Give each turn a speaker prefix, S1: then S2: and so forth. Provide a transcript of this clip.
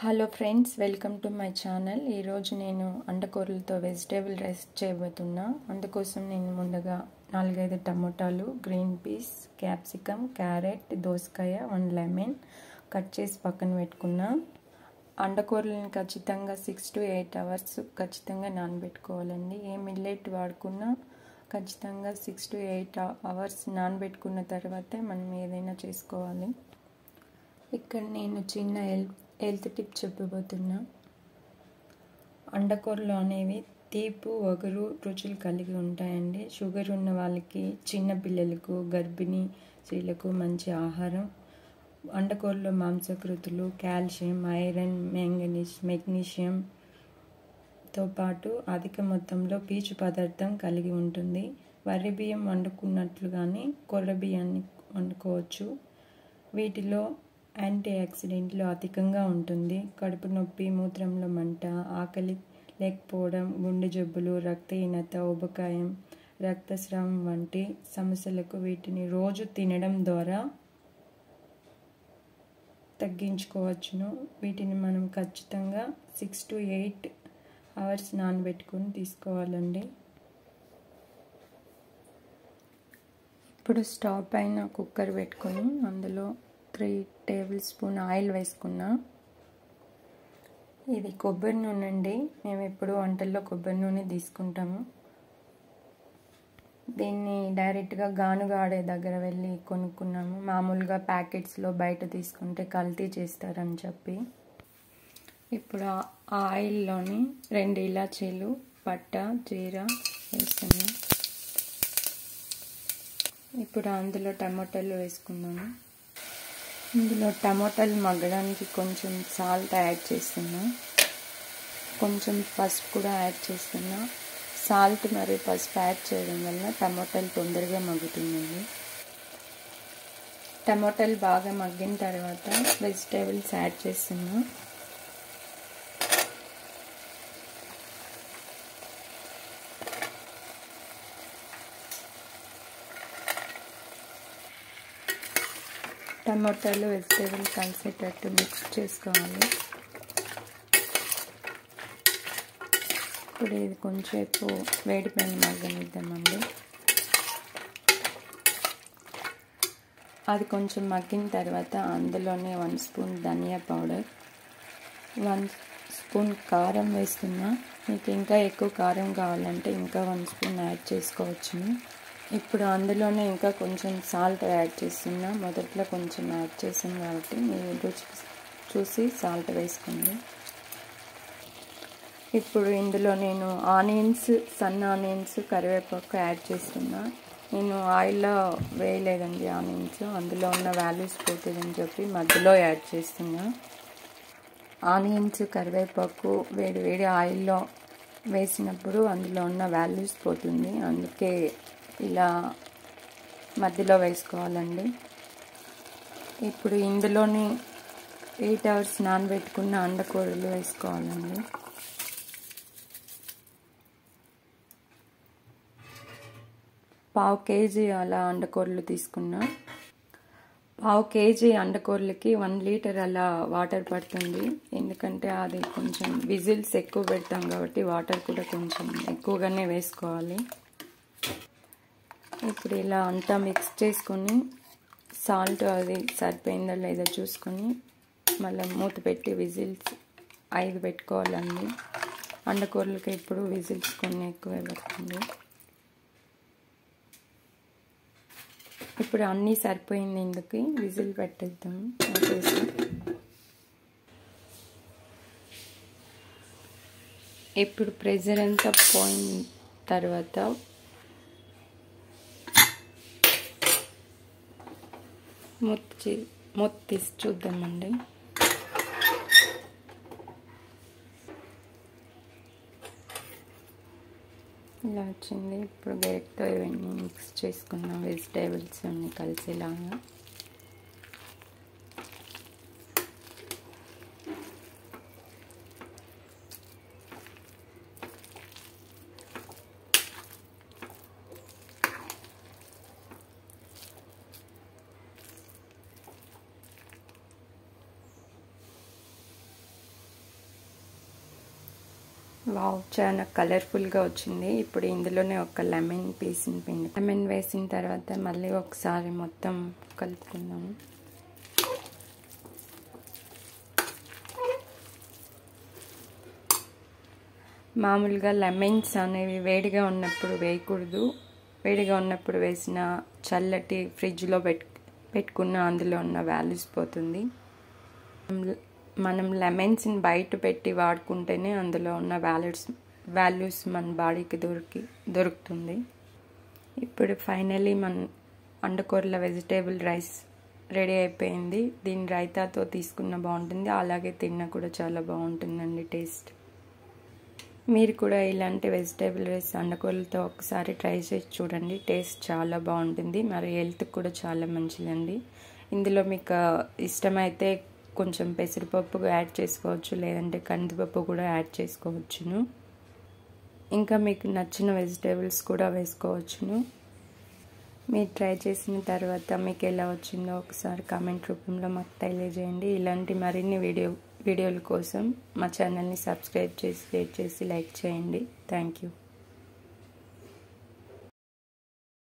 S1: Hello friends, welcome to my channel. ఈరోజు నేను అండకూరలతో vegetable rice చేయబోతున్నా. అందుకోసం నేను ముందుగా 4-5 టమోటాలు, గ్రీన్ పీస్, క్యాప్సికమ్, క్యారెట్, దోసకాయ, 1 లెమన్ కట్ చేసి పక్కన పెట్టుకున్నా. అండకూరలను ఖచ్చితంగా 6 to 8 hours ఖచ్చితంగా నానబెట్టుకోవాలండి. ఏ మిల్లెట్ వాడుకున్నా ఖచ్చితంగా 6 to 8 hours నానబెట్టుకున్న తర్వాతే మనం ఏదైనా చేసుకోవాలి. ఇక్కడ నేను చిన్న హెల్త్ టిప్ చెప్పబోతున్నా. అండకూరలు అనేవి తీపి, వగరు రుచులు కలిగి ఉంటాయండి. షుగర్ ఉన్న వాళ్ళకి, చిన్న పిల్లలకు, గర్భిణీ స్త్రీలకు మంచి ఆహారం. అండకూరలో మాంసకృతులు, కాల్షియం, ఐరన్, మ్యాంగనీస్, మెగ్నీషియంతో పాటు అధిక మొత్తంలో పీచు పదార్థం కలిగి ఉంటుంది. వరి బియ్యం వండుకున్నట్లుగానే కొర్ర బియ్యాన్ని వండుకోవచ్చు. వీటిలో యాంటీ ఆక్సిడెంట్లు అధికంగా ఉంటుంది. కడుపు నొప్పి, మూత్రంలో మంట, ఆకలి లేకపోవడం, గుండె జబ్బులు, రక్తహీనత, ఊబకాయం, రక్తస్రావం వంటి సమస్యలకు వీటిని రోజు తినడం ద్వారా తగ్గించుకోవచ్చును. వీటిని మనం ఖచ్చితంగా 6 to 8 hours నానబెట్టుకొని తీసుకోవాలండి. ఇప్పుడు స్టవ్ పైన కుక్కర్ పెట్టుకొని అందులో 3 tablespoon ఆయిల్ వేసుకున్నా. ఇది కొబ్బరి నూనె అండి. మేము ఎప్పుడు వంటల్లో కొబ్బరి నూనె తీసుకుంటాము. దీన్ని డైరెక్ట్గా గానుగా ఆడే దగ్గర వెళ్ళి కొనుక్కున్నాము. మామూలుగా ప్యాకెట్స్లో బయట తీసుకుంటే కల్తీ చేస్తారని చెప్పి. ఇప్పుడు ఆ ఆయిల్లోని 2 ఇలాచీలు, పట్ట, జీరా వేస్తున్నాం. ఇప్పుడు అందులో టమాటాలు వేసుకున్నాము. ఇందులో టమాటాలు మగ్గడానికి కొంచెం సాల్ట్ యాడ్ చేస్తున్నా. కొంచెం పసుపు కూడా యాడ్ చేస్తున్నా. సాల్ట్ మరియు పసుపు యాడ్ చేయడం వల్ల టమాటాలు తొందరగా మగ్గుతుందండి. టమాటాలు బాగా మగ్గిన తర్వాత వెజిటేబుల్స్ యాడ్ చేస్తున్నా. టమాటాలు, వెజిటేబుల్ కలిసేటట్టు మిక్స్ చేసుకోవాలి. ఇప్పుడు ఇది కొంచెంసేపు వేడిపైన మగ్గనిద్దామండి. అది కొంచెం మగ్గిన తర్వాత అందులోనే 1 స్పూన్ ధనియా పౌడర్, 1 స్పూన్ కారం వేస్తున్నా. మీకు ఇంకా ఎక్కువ కారం కావాలంటే ఇంకా 1 స్పూన్ యాడ్ చేసుకోవచ్చు. ఇప్పుడు అందులోనే ఇంకా కొంచెం సాల్ట్ యాడ్ చేస్తున్నా. మొదట్లో కొంచెం యాడ్ చేసాను కాబట్టి మీరు రుచి చూసి సాల్ట్ వేసుకోండి. ఇప్పుడు ఇందులో నేను ఆనియన్స్, సన్న ఆనియన్స్, కరివేపాకు యాడ్ చేస్తున్నా. నేను ఆయిల్లో వేయలేదండి ఆనియన్స్. అందులో ఉన్న వాల్యూస్ పోతుందని చెప్పి మధ్యలో యాడ్ చేస్తున్నా. ఆనియన్స్, కరివేపాకు వేడి ఆయిల్లో వేసినప్పుడు అందులో ఉన్న వాల్యూస్ పోతుంది. అందుకే ఇలా మధ్యలో వేసుకోవాలండి. ఇప్పుడు ఇందులోని 8 hours నానబెట్టుకున్న అండకూరలు వేసుకోవాలండి. పావు కేజీ అలా అండకూరలు తీసుకున్నా. పావు కేజీ అండకూరలకి 1 లీటర్ అలా వాటర్ పడుతుంది. ఎందుకంటే అది కొంచెం విజిల్స్ ఎక్కువ పెడతాం కాబట్టి వాటర్ కూడా కొంచెం ఎక్కువగానే వేసుకోవాలి. ఇప్పుడు ఇలా అంతా మిక్స్ చేసుకొని సాల్ట్ అది సరిపోయిందో లేదో చూసుకొని మళ్ళీ మూత పెట్టి విజిల్స్ 5 పెట్టుకోవాలండి. అండకూరలకి ఇప్పుడు విజిల్స్ కొన్ని ఎక్కువే పడుతుంది. ఇప్పుడు అన్నీ సరిపోయింది. ఇందుకు విజిల్ పెట్టేద్దాం. ఇప్పుడు ప్రెషర్ అంతా పోయిన తర్వాత మూత తీసి చూద్దామండి. ఇలా వచ్చింది. ఇప్పుడు గరిటెతో ఇవన్నీ మిక్స్ చేసుకున్నాం, వెజిటేబుల్స్ అన్నీ కలిసేలాగా. వావ్, చాలా కలర్ఫుల్గా వచ్చింది. ఇప్పుడు ఇందులోనే ఒక లెమన్ పీస్ని పిండి లెమన్ వేసిన తర్వాత మళ్ళీ ఒకసారి మొత్తం కలుపుకుందాము. మామూలుగా లెమన్స్ అనేవి వేడిగా ఉన్నప్పుడు వేయకూడదు. వేడిగా ఉన్నప్పుడు వేసిన చల్లటి ఫ్రిడ్జ్లో పెట్టుకున్న అందులో ఉన్న వాల్యూస్ పోతుంది. మనం లెమన్స్ని బయట పెట్టి వాడుకుంటేనే అందులో ఉన్న వాల్యూస్ మన బాడీకి దొరుకుతుంది. ఇప్పుడు ఫైనలీ మన అండకూరల వెజిటేబుల్ రైస్ రెడీ అయిపోయింది. దీన్ని రైతాతో తీసుకున్న బాగుంటుంది, అలాగే తిన్నా కూడా చాలా బాగుంటుందండి టేస్ట్. మీరు కూడా ఇలాంటి వెజిటేబుల్ రైస్ అండకూరలతో ఒకసారి ట్రై చేసి చూడండి. టేస్ట్ చాలా బాగుంటుంది, మరి హెల్త్కి కూడా చాలా మంచిదండి. ఇందులో మీకు ఇష్టమైతే కొంచెం పెసరపప్పు యాడ్ చేసుకోవచ్చు, లేదంటే కందిపప్పు కూడా యాడ్ చేసుకోవచ్చును. ఇంకా మీకు నచ్చిన వెజిటేబుల్స్ కూడా వేసుకోవచ్చును. మీరు ట్రై చేసిన తర్వాత మీకు ఎలా వచ్చిందో ఒకసారి కామెంట్ రూపంలో మాకు తెలియజేయండి. ఇలాంటి మరిన్ని వీడియోల కోసం మా ఛానల్ని సబ్స్క్రైబ్ చేసి, షేర్ చేసి, లైక్ చేయండి. Thank you.